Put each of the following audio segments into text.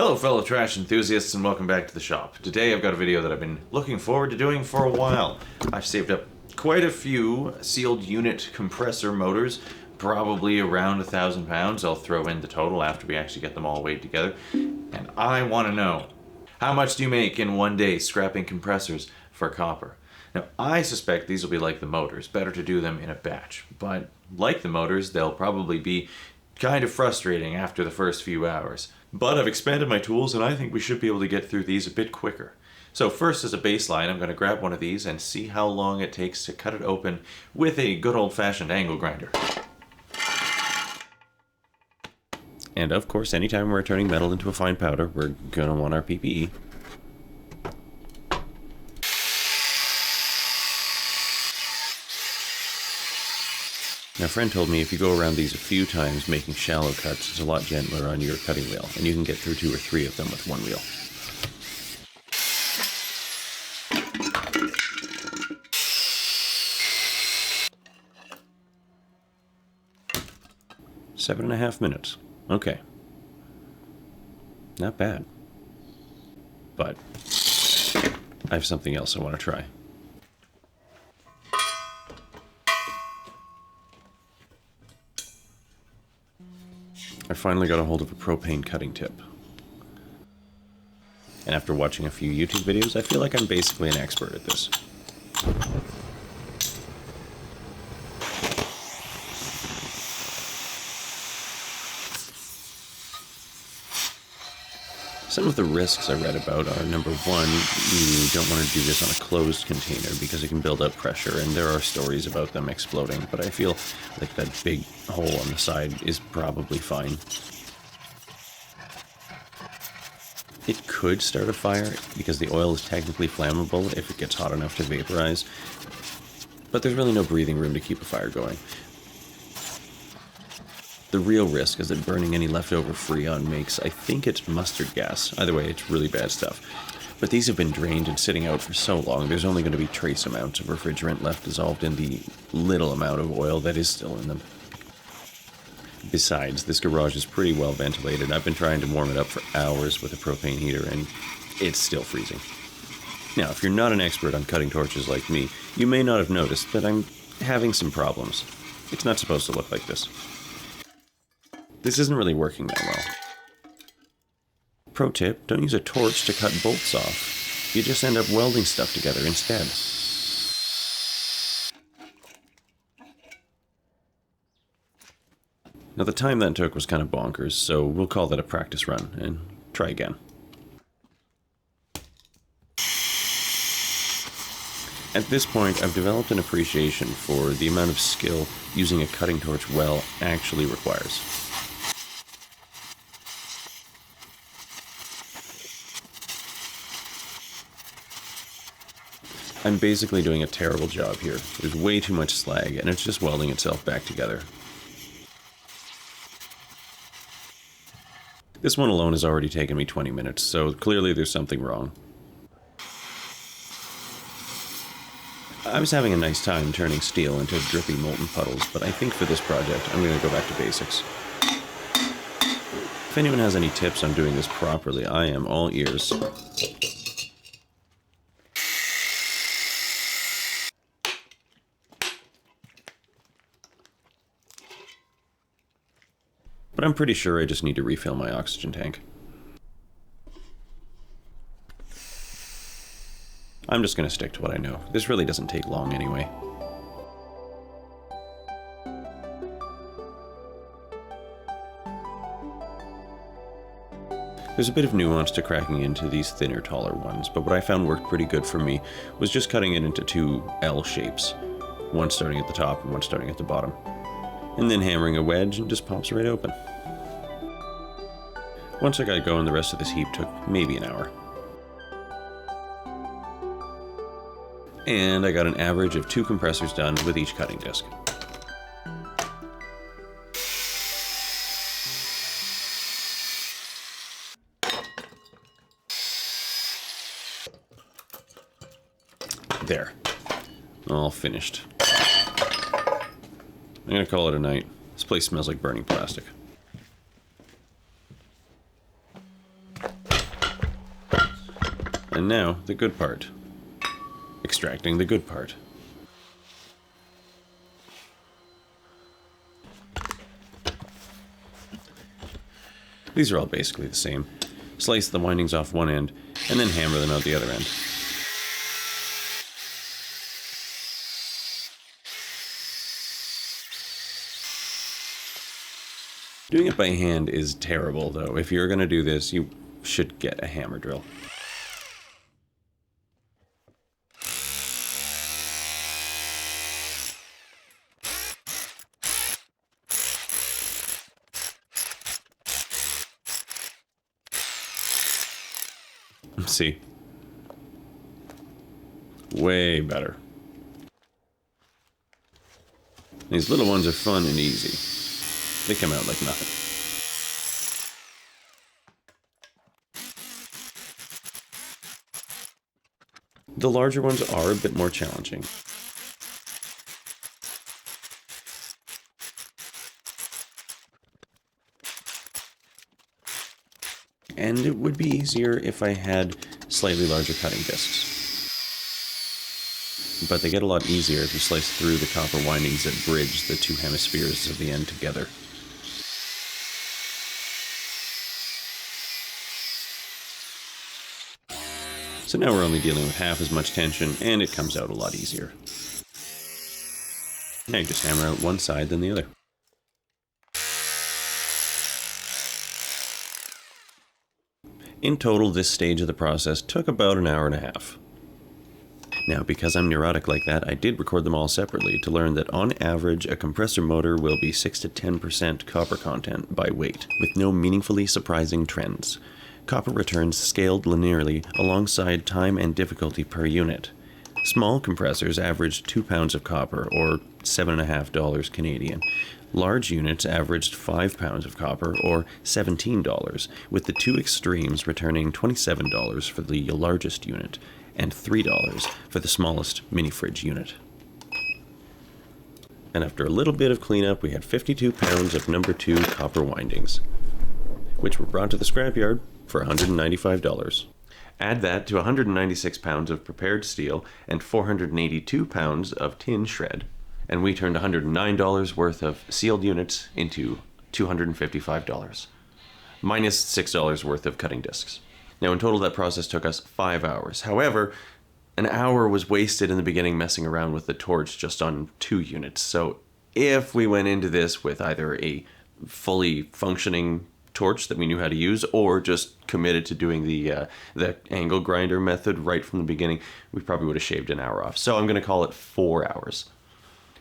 Hello fellow trash enthusiasts and welcome back to the shop. Today I've got a video that I've been looking forward to doing for a while. I've saved up quite a few sealed unit compressor motors, probably around 1,000 pounds. I'll throw in the total after we actually get them all weighed together. And I want to know, how much do you make in one day scrapping compressors for copper? Now I suspect these will be like the motors, better to do them in a batch. But like the motors, they'll probably be kind of frustrating after the first few hours. But I've expanded my tools and I think we should be able to get through these a bit quicker. So first, as a baseline, I'm going to grab one of these and see how long it takes to cut it open with a good old-fashioned angle grinder. And of course, anytime we're turning metal into a fine powder, we're going to want our PPE. Now, a friend told me if you go around these a few times making shallow cuts, it's a lot gentler on your cutting wheel, and you can get through 2 or 3 of them with one wheel. Seven and a half minutes. Okay. Not bad. But I have something else I want to try. I finally got a hold of a propane cutting tip. And after watching a few YouTube videos, I feel like I'm basically an expert at this. Some of the risks I read about are, number one, you don't want to do this on a closed container because it can build up pressure, and there are stories about them exploding, but I feel like that big hole on the side is probably fine. It could start a fire because the oil is technically flammable if it gets hot enough to vaporize, but there's really no breathing room to keep a fire going. The real risk is that burning any leftover Freon makes, I think it's mustard gas. Either way, it's really bad stuff. But these have been drained and sitting out for so long, there's only going to be trace amounts of refrigerant left dissolved in the little amount of oil that is still in them. Besides, this garage is pretty well ventilated. I've been trying to warm it up for hours with a propane heater, and it's still freezing. Now, if you're not an expert on cutting torches like me, you may not have noticed that I'm having some problems. It's not supposed to look like this. This isn't really working that well. Pro tip, don't use a torch to cut bolts off. You just end up welding stuff together instead. Now the time that took was kind of bonkers, so we'll call that a practice run and try again. At this point, I've developed an appreciation for the amount of skill using a cutting torch well actually requires. I'm basically doing a terrible job here. There's way too much slag, and it's just welding itself back together. This one alone has already taken me 20 minutes, so clearly there's something wrong. I was having a nice time turning steel into drippy molten puddles, but I think for this project, I'm going to go back to basics. If anyone has any tips on doing this properly, I am all ears. But I'm pretty sure I just need to refill my oxygen tank. I'm just going to stick to what I know. This really doesn't take long anyway. There's a bit of nuance to cracking into these thinner, taller ones, but what I found worked pretty good for me was just cutting it into 2 L shapes. One starting at the top and one starting at the bottom. And then hammering a wedge and just pops right open. Once I got going, the rest of this heap took maybe an hour. And I got an average of 2 compressors done with each cutting disc. There. All finished. I'm gonna call it a night. This place smells like burning plastic. And now, the good part. Extracting the good part. These are all basically the same. Slice the windings off one end, and then hammer them out the other end. Doing it by hand is terrible, though. If you're going to do this, you should get a hammer drill. See? Way better. These little ones are fun and easy. They come out like nothing. The larger ones are a bit more challenging. And it would be easier if I had slightly larger cutting discs. But they get a lot easier if you slice through the copper windings that bridge the two hemispheres of the end together. So now we're only dealing with half as much tension, and it comes out a lot easier. Now you just hammer out one side, then the other. In total, this stage of the process took about an hour and a half. Now, because I'm neurotic like that, I did record them all separately to learn that on average, a compressor motor will be 6 to 10% copper content by weight, with no meaningfully surprising trends. Copper returns scaled linearly alongside time and difficulty per unit. Small compressors averaged 2 pounds of copper, or $7.50 Canadian. Large units averaged 5 pounds of copper, or $17, with the two extremes returning $27 for the largest unit, and $3 for the smallest mini-fridge unit. And after a little bit of cleanup, we had 52 pounds of number 2 copper windings, which were brought to the scrapyard for $195. Add that to 196 pounds of prepared steel and 482 pounds of tin shred, and we turned $109 worth of sealed units into $255, minus $6 worth of cutting discs. Now in total that process took us 5 hours. However, an hour was wasted in the beginning messing around with the torch just on 2 units. So if we went into this with either a fully functioning torch that we knew how to use, or just committed to doing the angle grinder method right from the beginning, we probably would have shaved an hour off. So I'm going to call it 4 hours.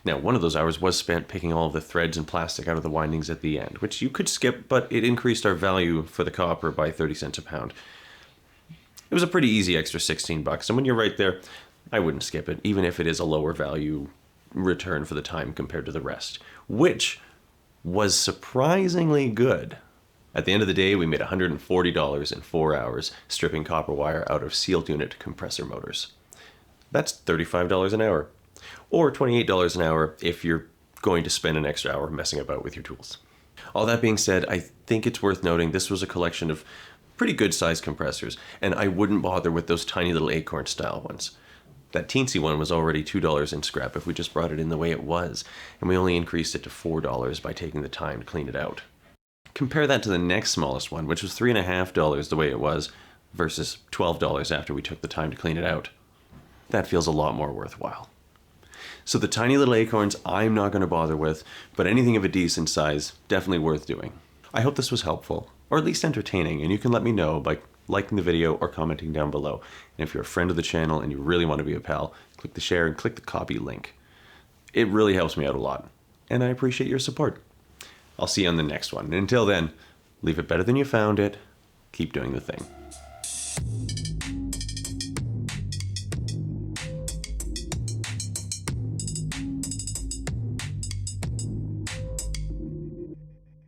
Now, one of those hours was spent picking all of the threads and plastic out of the windings at the end, which you could skip, but it increased our value for the copper by 30 cents a pound. It was a pretty easy extra 16 bucks, and when you're right there, I wouldn't skip it, even if it is a lower value return for the time compared to the rest, which was surprisingly good. At the end of the day, we made $140 in 4 hours stripping copper wire out of sealed unit compressor motors. That's $35 an hour, or $28 an hour if you're going to spend an extra hour messing about with your tools. All that being said, I think it's worth noting this was a collection of pretty good sized compressors, and I wouldn't bother with those tiny little acorn style ones. That teensy one was already $2 in scrap if we just brought it in the way it was, and we only increased it to $4 by taking the time to clean it out. Compare that to the next smallest one, which was $3.50 the way it was, versus $12 after we took the time to clean it out. That feels a lot more worthwhile. So the tiny little acorns I'm not going to bother with, but anything of a decent size, definitely worth doing. I hope this was helpful, or at least entertaining, and you can let me know by liking the video or commenting down below. And if you're a friend of the channel and you really want to be a pal, click the share and click the copy link. It really helps me out a lot, and I appreciate your support. I'll see you on the next one. And until then, leave it better than you found it. Keep doing the thing.